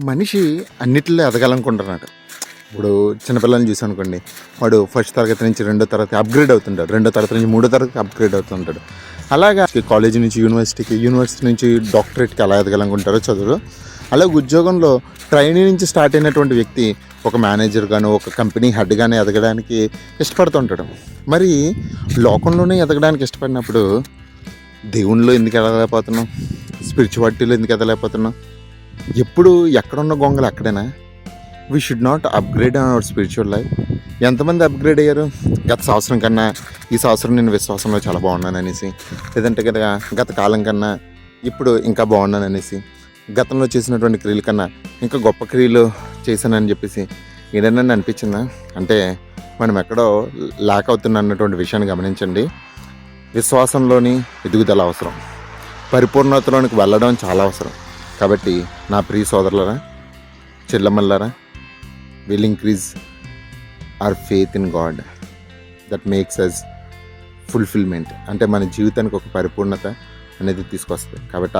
మనిషి అన్నిటిలో ఎదగాలనుకుంటున్నాడు. ఇప్పుడు చిన్నపిల్లల్ని చూసానుకోండి, వాడు ఫస్ట్ తరగతి నుంచి రెండో తరగతి అప్గ్రేడ్ అవుతుంటాడు, రెండో తరగతి నుంచి మూడో తరగతి అప్గ్రేడ్ అవుతుంటాడు. అలాగా కాలేజీ నుంచి యూనివర్సిటీకి, యూనివర్సిటీ నుంచి డాక్టరేట్కి ఎలా ఎదగాలనుకుంటారో చదువులు, అలాగే ఉద్యోగంలో ట్రైనీ నుంచి స్టార్ట్ అయినటువంటి వ్యక్తి ఒక మేనేజర్ గాను, ఒక కంపెనీ హెడ్ గాను ఎదగడానికి ఇష్టపడుతుంటాడు. మరి లోకంలోనే ఎదగడానికి ఇష్టపడినప్పుడు దేవునిలో ఎందుకు ఎదగలేకపోతున్నాం? స్పిరిచువాలిటీలో ఎందుకు ఎదగలేకపోతున్నాం? ఎప్పుడు ఎక్కడున్న గొంగలు అక్కడేనా? We should not upgrade on our spiritual life. ఎంతమంది అప్గ్రేడ్ అయ్యారు? గత సంవత్సరం కన్నా ఈ సంవత్సరం నేను విశ్వాసంలో చాలా బాగున్నాను అనేసి, లేదంటే కదా గత కాలం కన్నా ఇప్పుడు ఇంకా బాగున్నాను అనేసి, గతంలో చేసినటువంటి క్రియల కన్నా ఇంకా గొప్ప క్రియలు చేశానని చెప్పేసి ఏదైనా అనిపించిందా? అంటే మనం ఎక్కడో లాక్ అవుతున్నా అన్నటువంటి విషయాన్ని గమనించండి. విశ్వాసంలోని ఎదుగుదల అవసరం, పరిపూర్ణతలోనికి వెళ్ళడం చాలా అవసరం. కాబట్టి నా ప్రియ సోదరులరా, చెల్లెమ్మలారా, will increase our faith in God that makes us fulfillment. అంటే మన జీవితానికి ఒక పరిపూర్ణత అనేది తీసుకొస్తుంది. కాబట్టి